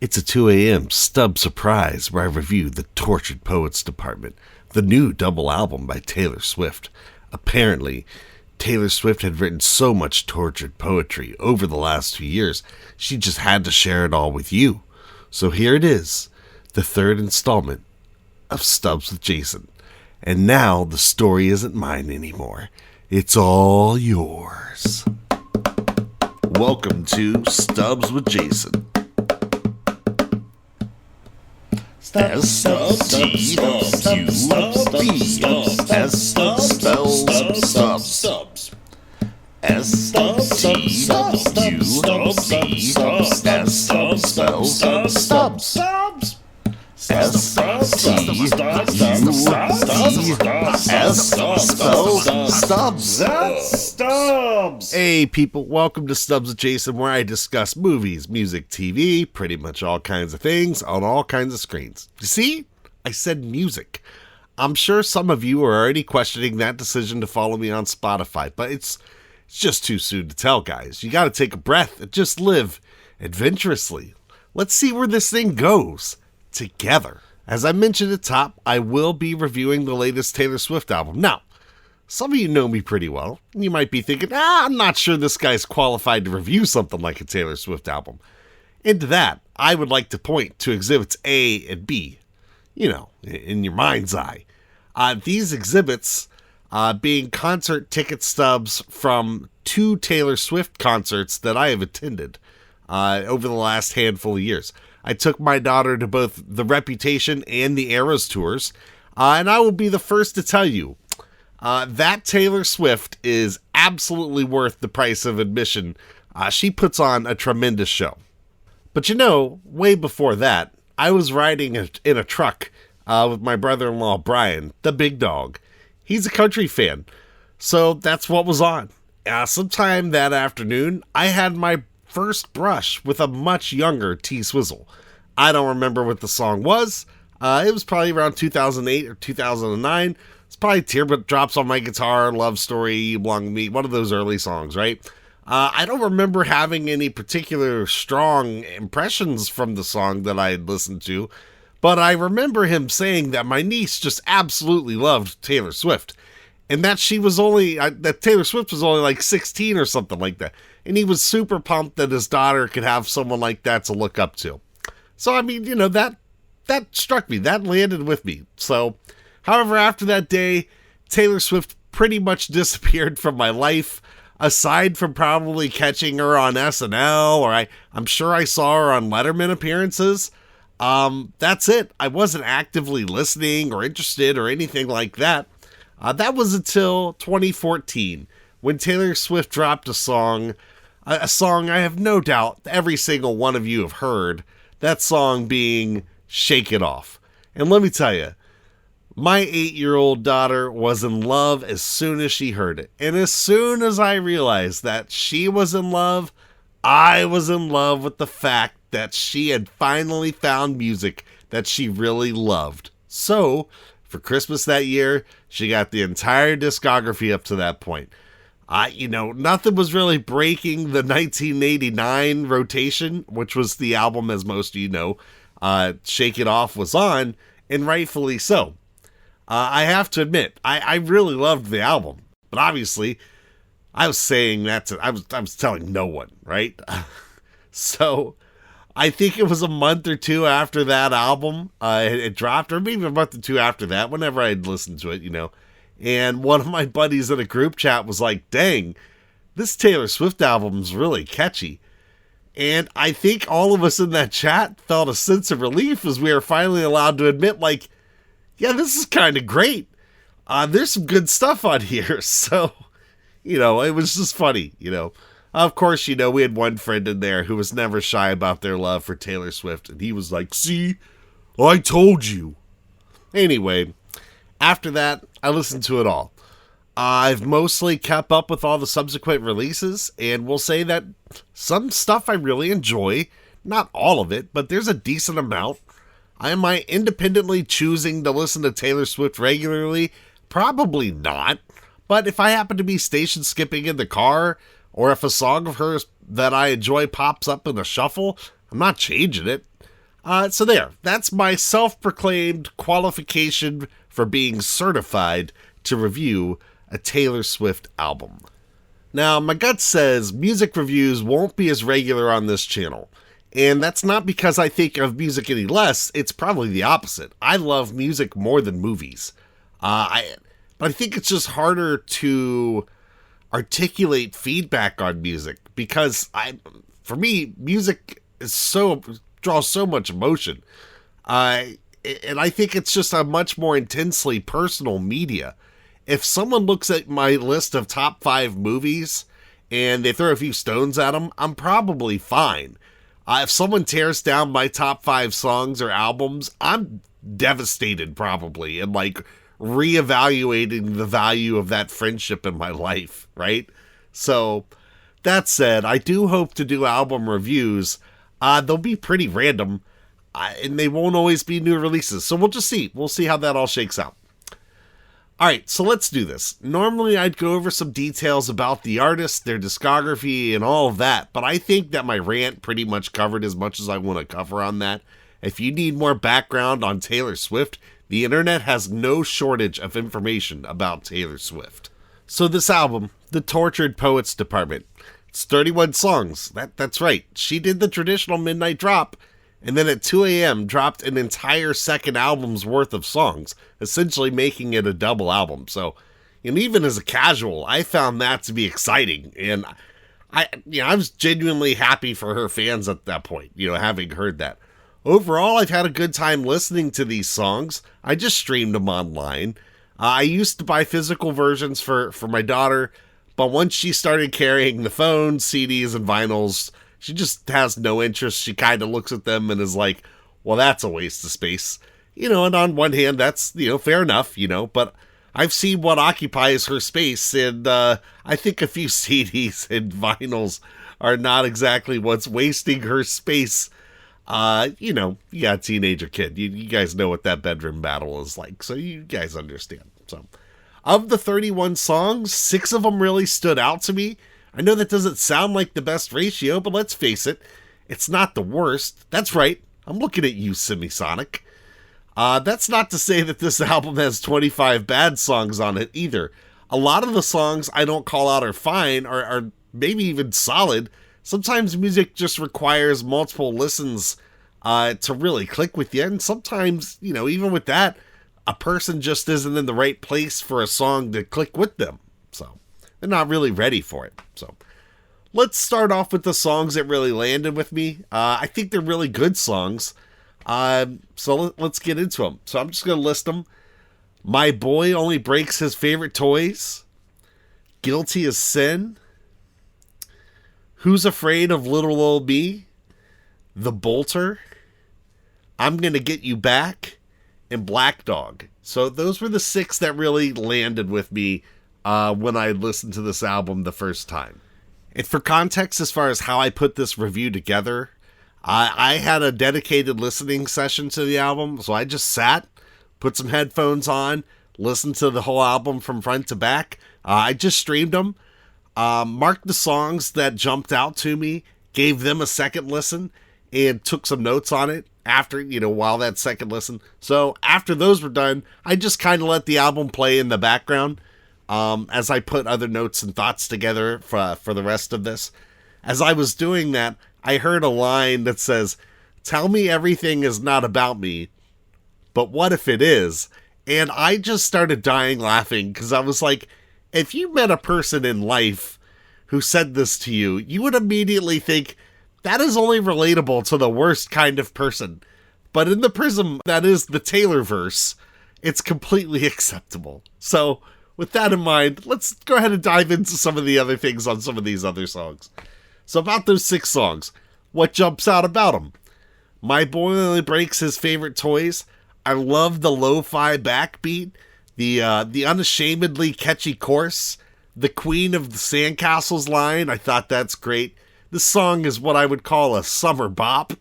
It's a 2 a.m. Stub surprise where I review the Tortured Poets Department, the new double album by Taylor Swift. Apparently, Taylor Swift had written so much tortured poetry over the last 2 years, she just had to share it all with you. So here it is, the third installment of Stubs with Jason. And now the story isn't mine anymore. It's all yours. Welcome to Stubs with Jason. Stubs. Hey people, welcome to Stubs with Jason, where I discuss movies, music, TV, pretty much all kinds of things on all kinds of screens. You see? I said music. I'm sure some of you are already questioning that decision to follow me on Spotify, but it's just too soon to tell, guys. You gotta take a breath and just live adventurously. Let's see where this thing goes together. As I mentioned at the top, I will be reviewing the latest Taylor Swift album. Now, some of you know me pretty well, and you might be thinking, I'm not sure this guy's qualified to review something like a Taylor Swift album. And to that, I would like to point to exhibits A and B, in your mind's eye. These exhibits being concert ticket stubs from 2 Taylor Swift concerts that I have attended over the last handful of years. I took my daughter to both the Reputation and the Eras tours, and I will be the first to tell you, that Taylor Swift is absolutely worth the price of admission. She puts on a tremendous show. But way before that, I was riding in a truck with my brother-in-law, Brian, the big dog. He's a country fan, so that's what was on. Sometime that afternoon, I had my first brush with a much younger T-Swizzle. I don't remember what the song was. It was probably around 2008 or 2009. It's probably Teardrops on My Guitar, Love Story, You Belong to Me, one of those early songs, right? I don't remember having any particular strong impressions from the song that I had listened to, but I remember him saying that my niece just absolutely loved Taylor Swift, and that that Taylor Swift was only like 16 or something like that, and he was super pumped that his daughter could have someone like that to look up to. So, that struck me, that landed with me. So, however, after that day, Taylor Swift pretty much disappeared from my life, aside from probably catching her on SNL, or I'm sure I saw her on Letterman appearances. That's it. I wasn't actively listening or interested or anything like that. That was until 2014, when Taylor Swift dropped a song I have no doubt every single one of you have heard, that song being Shake It Off. And let me tell you, my 8-year-old daughter was in love as soon as she heard it. And as soon as I realized that she was in love, I was in love with the fact that she had finally found music that she really loved. So, for Christmas that year, she got the entire discography up to that point. Nothing was really breaking the 1989 rotation, which was the album, as most of you know, Shake It Off was on, and rightfully so. I have to admit, I really loved the album, but obviously, I was saying I was telling no one, right? So, I think it was a month or two after that album it dropped, or maybe a month or two after that, whenever I'd listened to it, and one of my buddies in a group chat was like, dang, this Taylor Swift album's really catchy. And I think all of us in that chat felt a sense of relief as we were finally allowed to admit, yeah, this is kind of great. There's some good stuff on here. So, it was just funny, Of course, we had one friend in there who was never shy about their love for Taylor Swift. And he was like, see, I told you. Anyway, after that, I listened to it all. I've mostly kept up with all the subsequent releases, and will say that some stuff I really enjoy. Not all of it, but there's a decent amount. Am I independently choosing to listen to Taylor Swift regularly? Probably not. But if I happen to be station skipping in the car, or if a song of hers that I enjoy pops up in the shuffle, I'm not changing it. So there, that's my self-proclaimed qualification for being certified to review a Taylor Swift album. Now, my gut says music reviews won't be as regular on this channel. And that's not because I think of music any less, it's probably the opposite. I love music more than movies. But I think it's just harder to articulate feedback on music because for me, music draws so much emotion. And I think it's just a much more intensely personal media. If someone looks at my list of top 5 movies and they throw a few stones at them, I'm probably fine. If someone tears down my top 5 songs or albums, I'm devastated probably and like reevaluating the value of that friendship in my life, right? So that said, I do hope to do album reviews. They'll be pretty random and they won't always be new releases. So we'll just see. We'll see how that all shakes out. Alright, so let's do this. Normally I'd go over some details about the artist, their discography, and all of that, but I think that my rant pretty much covered as much as I want to cover on that. If you need more background on Taylor Swift, the internet has no shortage of information about Taylor Swift. So this album, The Tortured Poets Department, it's 31 songs. That's right. She did the traditional midnight drop, and then at 2 a.m. dropped an entire second album's worth of songs, essentially making it a double album. So, and even as a casual, I found that to be exciting, and I was genuinely happy for her fans at that point, having heard that. Overall, I've had a good time listening to these songs. I just streamed them online. I used to buy physical versions for my daughter, but once she started carrying the phone, CDs, and vinyls, she just has no interest. She kind of looks at them and is like, well, that's a waste of space. And on one hand, that's, fair enough, but I've seen what occupies her space, and I think a few CDs and vinyls are not exactly what's wasting her space. Teenager kid. You guys know what that bedroom battle is like, so you guys understand. So, of the 31 songs, 6 of them really stood out to me. I know that doesn't sound like the best ratio, but let's face it, it's not the worst. That's right, I'm looking at you, Semisonic. That's not to say that this album has 25 bad songs on it either. A lot of the songs I don't call out are fine, or are maybe even solid. Sometimes music just requires multiple listens to really click with you, and sometimes, even with that, a person just isn't in the right place for a song to click with them. So they're not really ready for it. So let's start off with the songs that really landed with me. I think they're really good songs. So let's get into them. So I'm just going to list them. My Boy Only Breaks His Favorite Toys. Guilty as Sin. Who's Afraid of Little Old Me? The Bolter. I'm Gonna Get You Back. And Black Dog. So those were the 6 that really landed with me when I listened to this album the first time. And for context, as far as how I put this review together, I had a dedicated listening session to the album, so I just sat, put some headphones on, listened to the whole album from front to back. I just streamed them, marked the songs that jumped out to me, gave them a second listen, and took some notes on it after, while that second listen. So after those were done, I just kind of let the album play in the background as I put other notes and thoughts together for the rest of this. As I was doing that, I heard a line that says, "Tell me everything is not about me, but what if it is?" And I just started dying laughing because I was like, if you met a person in life who said this to you, you would immediately think, that is only relatable to the worst kind of person. But in the prism that is the Taylorverse, it's completely acceptable. So, with that in mind, let's go ahead and dive into some of the other things on some of these other songs. So about those 6 songs, what jumps out about them? My Boy Only Breaks His Favorite Toys. I love the lo-fi backbeat, the unashamedly catchy chorus, the Queen of the Sandcastles line. I thought that's great. This song is what I would call a summer bop.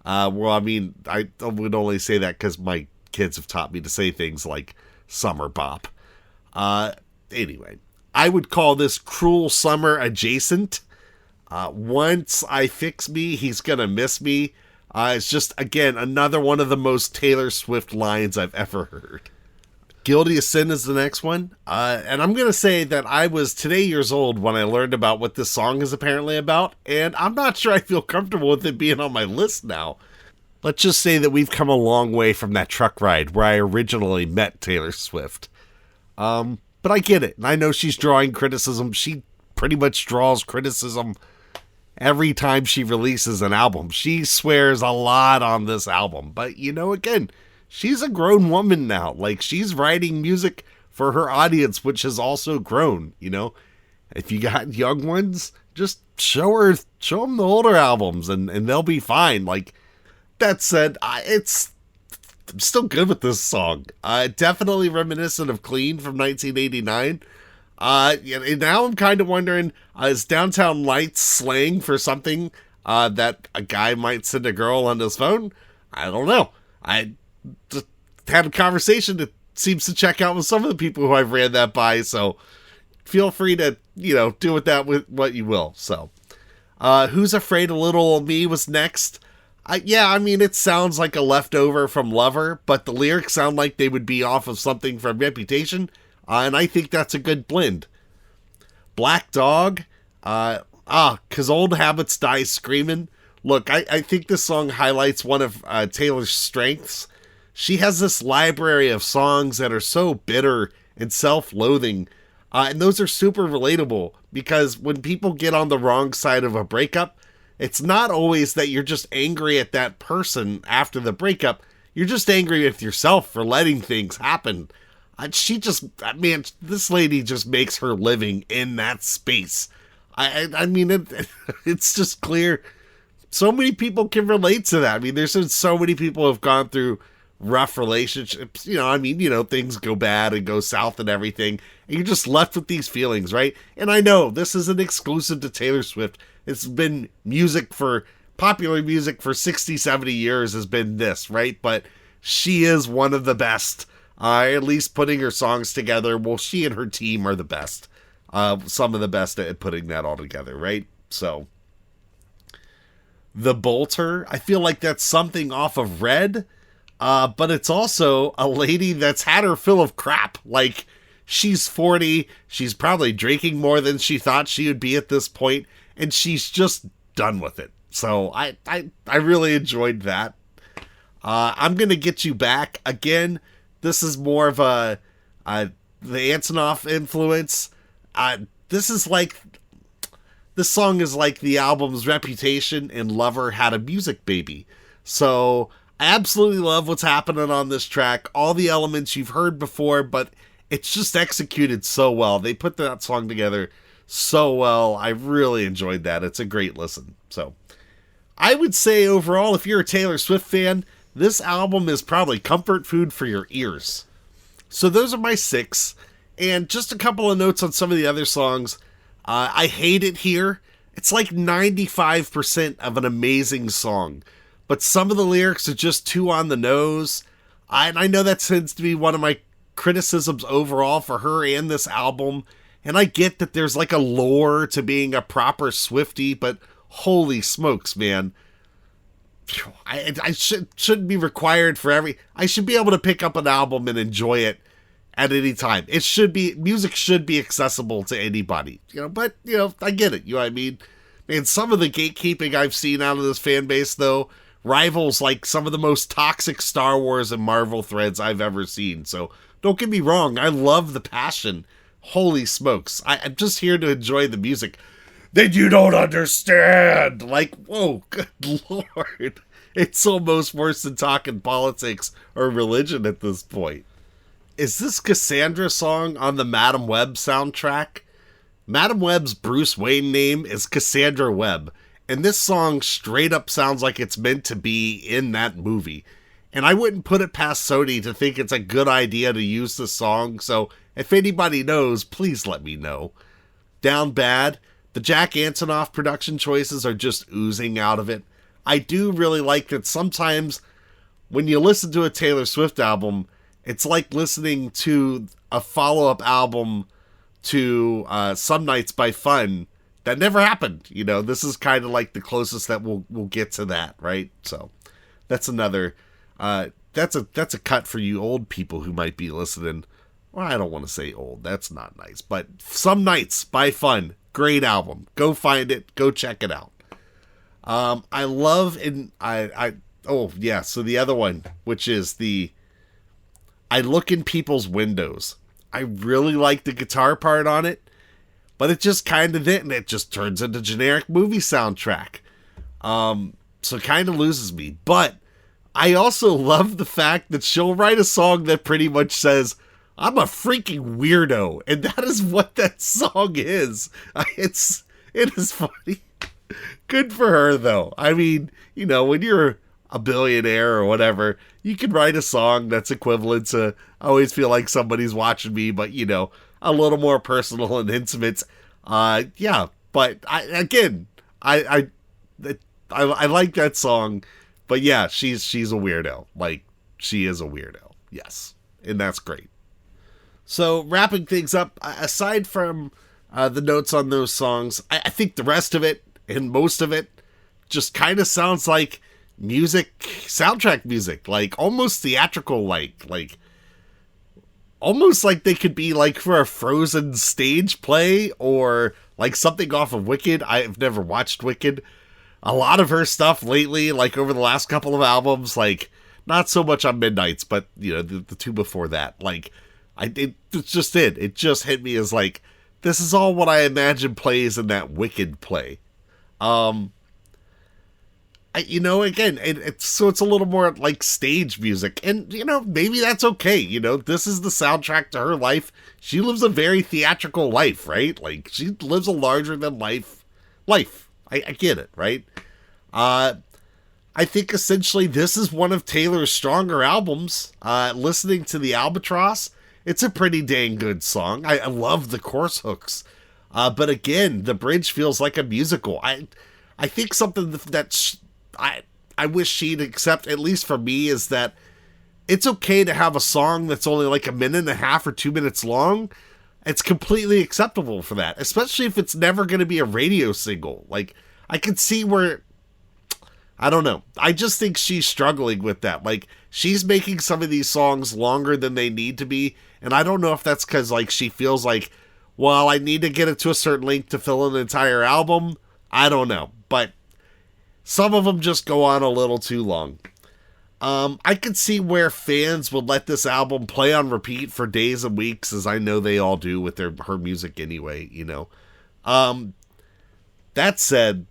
I would only say that because my kids have taught me to say things like summer bop. Anyway, I would call this cruel summer adjacent. Once I fix me, he's gonna miss me. It's just, again, another one of the most Taylor Swift lines I've ever heard. Guilty of Sin is the next one. And I'm going to say that I was today years old when I learned about what this song is apparently about, and I'm not sure I feel comfortable with it being on my list now. Let's just say that we've come a long way from that truck ride where I originally met Taylor Swift. But I get it, and I know she's drawing criticism. She pretty much draws criticism every time she releases an album. She swears a lot on this album, but again, she's a grown woman now. Like, she's writing music for her audience, which has also grown. If you got young ones, just show them the older albums, and they'll be fine. Like, that said, I'm still good with this song. Definitely reminiscent of Clean from 1989. And now I'm kind of wondering, is Downtown Lights slang for something that a guy might send a girl on his phone? I don't know. I just had a conversation that seems to check out with some of the people who I've ran that by, so feel free to, do with that with what you will. So, Who's Afraid of Little Old Me was next. It sounds like a leftover from Lover, but the lyrics sound like they would be off of something from Reputation, and I think that's a good blend. Black Dog, 'Cause Old Habits Die Screaming. Look, I think this song highlights one of Taylor's strengths. She has this library of songs that are so bitter and self-loathing, and those are super relatable, because when people get on the wrong side of a breakup, it's not always that you're just angry at that person after the breakup. You're just angry with yourself for letting things happen. This lady just makes her living in that space. It's just clear. So many people can relate to that. There's so many people who have gone through rough relationships. Things go bad and go south and everything, and you're just left with these feelings, right? And I know this isn't exclusive to Taylor Swift. It's been popular music for 60, 70 years has been this, right? But she is one of the best, at least putting her songs together. Well, she and her team are the best. Some of the best at putting that all together, right? So, The Bolter, I feel like that's something off of Red, but it's also a lady that's had her fill of crap. Like, she's 40, she's probably drinking more than she thought she would be at this point, and she's just done with it. So I really enjoyed that. I'm Gonna Get You Back. Again, this is more of the Antonoff influence. This song is like the album's Reputation and Lover had a music baby. So I absolutely love what's happening on this track. All the elements you've heard before, but it's just executed so well. They put that song together so well. I really enjoyed that. It's a great listen. So I would say overall, if you're a Taylor Swift fan, this album is probably comfort food for your ears. So those are my 6. And just a couple of notes on some of the other songs. I Hate It Here. It's like 95% of an amazing song, but some of the lyrics are just too on the nose. I know that tends to be one of my criticisms overall for her and this album. And I get that there's like a lore to being a proper Swiftie, but holy smokes, man. I shouldn't be required for I should be able to pick up an album and enjoy it at any time. Music should be accessible to anybody, but I get it. You know what I mean? Man, some of the gatekeeping I've seen out of this fan base, though, rivals like some of the most toxic Star Wars and Marvel threads I've ever seen. So don't get me wrong. I love the passion. Holy smokes. I'm just here to enjoy the music. Then you don't understand. Like, whoa, good Lord. It's almost worse than talking politics or religion at this point. Is this Cassandra song on the Madam Web soundtrack? Madam Web's Bruce Wayne name is Cassandra Webb, and this song straight up sounds like it's meant to be in that movie. And I wouldn't put it past Sony to think it's a good idea to use this song, so if anybody knows, please let me know. Down Bad, the Jack Antonoff production choices are just oozing out of it. I do really like that sometimes when you listen to a Taylor Swift album, it's like listening to a follow-up album to Some Nights by Fun that never happened. This is kind of like the closest that we'll get to that, right? So That's another. That's a cut for you old people who might be listening. Well, I don't want to say old. That's not nice. But Some Nights by Fun. Great album. Go find it. Go check it out. I love oh yeah. So the other one, which is I Look in People's Windows. I really like the guitar part on it, but it just kind of didn't. It just turns into generic movie soundtrack. So it kind of loses me. But I also love the fact that she'll write a song that pretty much says, I'm a freaking weirdo. And that is what that song is. It is funny. Good for her, though. I mean, when you're a billionaire or whatever, you can write a song that's equivalent to I always feel like somebody's watching me, but, a little more personal and intimate. Yeah, but I like that song, but yeah, she's a weirdo. Like, she is a weirdo. Yes, and that's great. So, wrapping things up, aside from the notes on those songs, I think the rest of it, and most of it, just kind of sounds like soundtrack music, like almost theatrical, like almost like they could be like for a Frozen stage play or like something off of Wicked. I've never watched Wicked. A lot of her stuff lately, like over the last couple of albums, like not so much on Midnights, but the two before that, like it just hit me as like, this is all what I imagine plays in that Wicked play. Again, it's a little more like stage music, and maybe that's okay. This is the soundtrack to her life. She lives a very theatrical life, right? Like, she lives a larger than life. I get it, right? I think essentially this is one of Taylor's stronger albums. Listening to the Albatross, it's a pretty dang good song. I love the chorus hooks, but again, the bridge feels like a musical. I think something that's I wish she'd accept, at least for me, is that it's okay to have a song that's only like a minute and a half or 2 minutes long. It's completely acceptable for that, especially if it's never going to be a radio single. Like, I could see where, I don't know. I just think she's struggling with that. Like, she's making some of these songs longer than they need to be, and I don't know if that's because, like, she feels like, well, I need to get it to a certain length to fill an entire album. I don't know, but some of them just go on a little too long. I could see where fans would let this album play on repeat for days and weeks, as I know they all do with her music anyway, That said,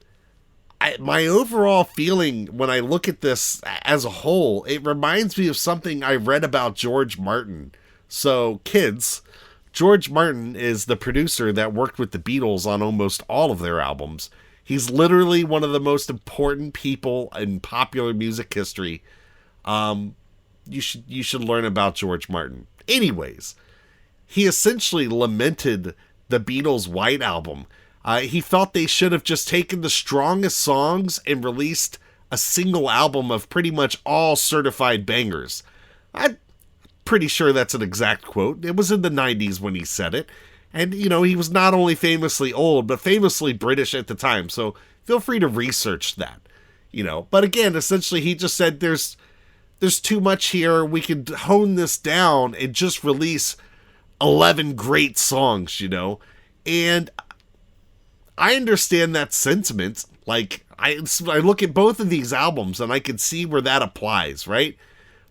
my overall feeling when I look at this as a whole, it reminds me of something I read about George Martin. So, kids, George Martin is the producer that worked with the Beatles on almost all of their albums. He's literally one of the most important people in popular music history. You should learn about George Martin. Anyways, he essentially lamented the Beatles' White Album. He felt they should have just taken the strongest songs and released a single album of pretty much all certified bangers. I'm pretty sure that's an exact quote. It was in the 90s when he said it. And, he was not only famously old, but famously British at the time. So feel free to research that, But again, essentially, he just said there's too much here. We could hone this down and just release 11 great songs, And I understand that sentiment. Like, I look at both of these albums and I can see where that applies, right?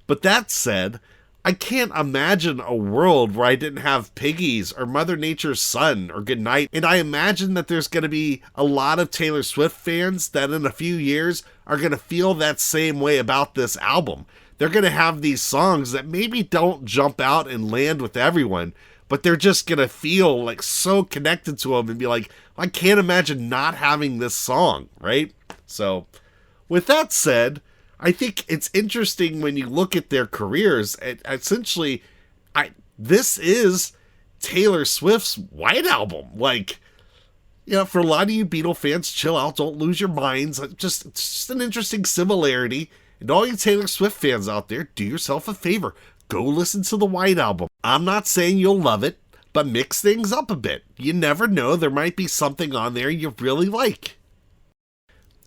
But that said, I can't imagine a world where I didn't have Piggies or Mother Nature's Son or Goodnight. And I imagine that there's going to be a lot of Taylor Swift fans that in a few years are going to feel that same way about this album. They're going to have these songs that maybe don't jump out and land with everyone, but they're just going to feel like so connected to them and be like, I can't imagine not having this song, right? So with that said, I think it's interesting when you look at their careers. Essentially, this is Taylor Swift's White Album. Like, for a lot of you Beatle fans, chill out, don't lose your minds. It's just an interesting similarity. And all you Taylor Swift fans out there, do yourself a favor. Go listen to the White Album. I'm not saying you'll love it, but mix things up a bit. You never know, there might be something on there you really like.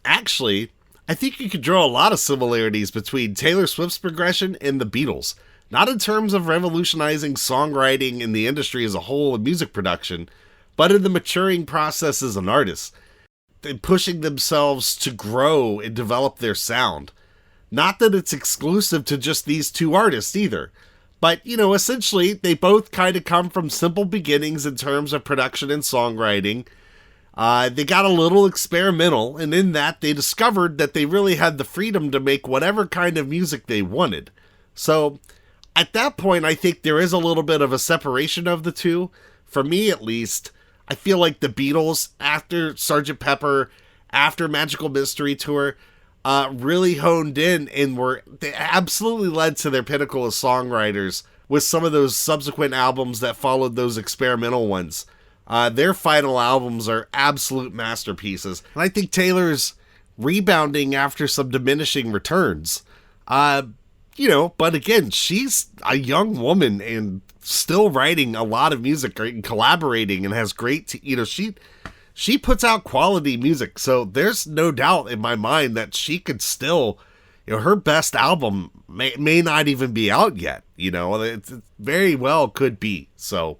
Actually, I think you could draw a lot of similarities between Taylor Swift's progression and the Beatles. Not in terms of revolutionizing songwriting in the industry as a whole and music production, but in the maturing process as an artist, and pushing themselves to grow and develop their sound. Not that it's exclusive to just these two artists either, but, essentially, they both kind of come from simple beginnings in terms of production and songwriting. They got a little experimental, and in that, they discovered that they really had the freedom to make whatever kind of music they wanted. So, at that point, I think there is a little bit of a separation of the two. For me, at least, I feel like the Beatles, after Sgt. Pepper, after Magical Mystery Tour, really honed in and they absolutely led to their pinnacle as songwriters with some of those subsequent albums that followed those experimental ones. Their final albums are absolute masterpieces. And I think Taylor's rebounding after some diminishing returns. But again, she's a young woman and still writing a lot of music and collaborating and has great, she puts out quality music. So there's no doubt in my mind that she could still, her best album may not even be out yet. It very well could be. So,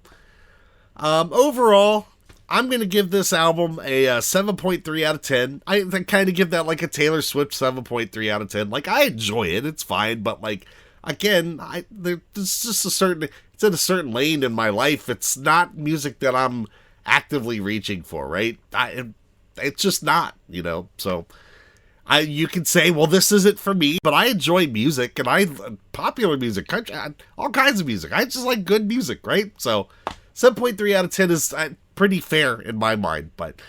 overall, I'm going to give this album a 7.3 out of 10. I kind of give that like a Taylor Swift 7.3 out of 10. Like, I enjoy it. It's fine. But, like, again, there's just it's in a certain lane in my life. It's not music that I'm actively reaching for, right? It's just not, So, you can say, well, this isn't for me. But I enjoy music and popular music, country, all kinds of music. I just like good music, right? So, 7.3 out of 10 is pretty fair in my mind, but,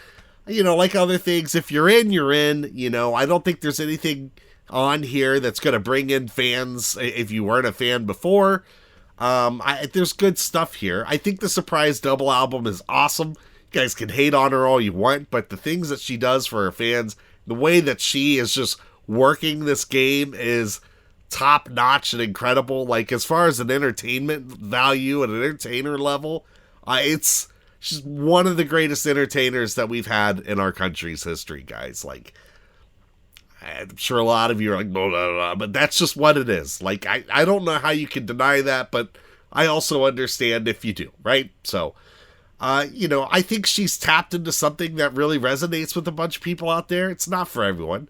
like other things, if you're in, you're in, I don't think there's anything on here that's going to bring in fans if you weren't a fan before. There's good stuff here. I think the surprise double album is awesome. You guys can hate on her all you want, but the things that she does for her fans, the way that she is just working this game is top notch and incredible. Like, as far as an entertainment value and an entertainer level, she's one of the greatest entertainers that we've had in our country's history, guys. Like, I'm sure a lot of you are like, no, but that's just what it is. Like, I don't know how you can deny that, but I also understand if you do, right? So, I think she's tapped into something that really resonates with a bunch of people out there. It's not for everyone.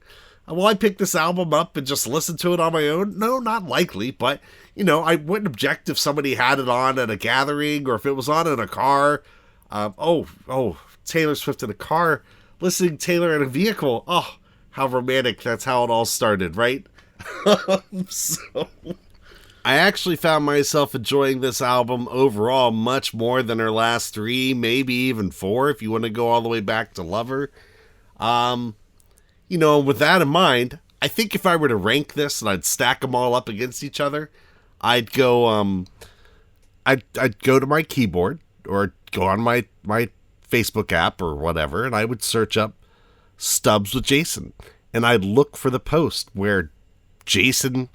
Will I pick this album up and just listen to it on my own? No, not likely, but, I wouldn't object if somebody had it on at a gathering or if it was on in a car. Taylor Swift in a car, listening to Taylor in a vehicle. Oh, how romantic. That's how it all started, right? So, I actually found myself enjoying this album overall much more than her last 3, maybe even 4, if you want to go all the way back to Lover. With that in mind, I think if I were to rank this and I'd stack them all up against each other, I'd go, I'd go to my keyboard or go on my Facebook app or whatever, and I would search up Stubs with Jason, and I'd look for the post where Jason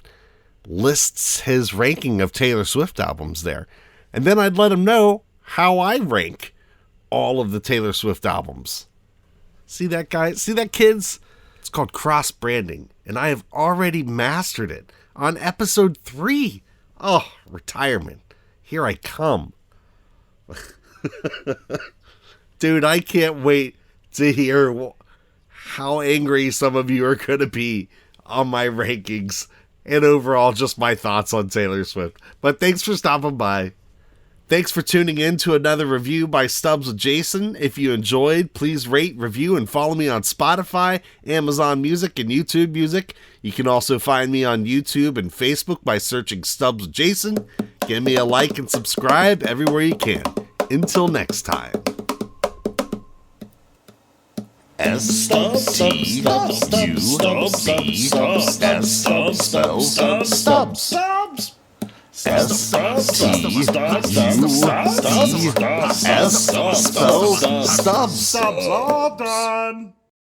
lists his ranking of Taylor Swift albums there, and then I'd let him know how I rank all of the Taylor Swift albums. See that, guys? See that, kids? It's called cross-branding, and I have already mastered it on episode 3. Oh, retirement. Here I come. Dude, I can't wait to hear how angry some of you are going to be on my rankings and overall just my thoughts on Taylor Swift. But thanks for stopping by. Thanks for tuning in to another review by Stubs with Jason. If you enjoyed, please rate, review, and follow me on Spotify, Amazon Music, and YouTube Music. You can also find me on YouTube and Facebook by searching Stubs with Jason. Give me a like and subscribe everywhere you can. Until next time. Stubs. Stubs. All done.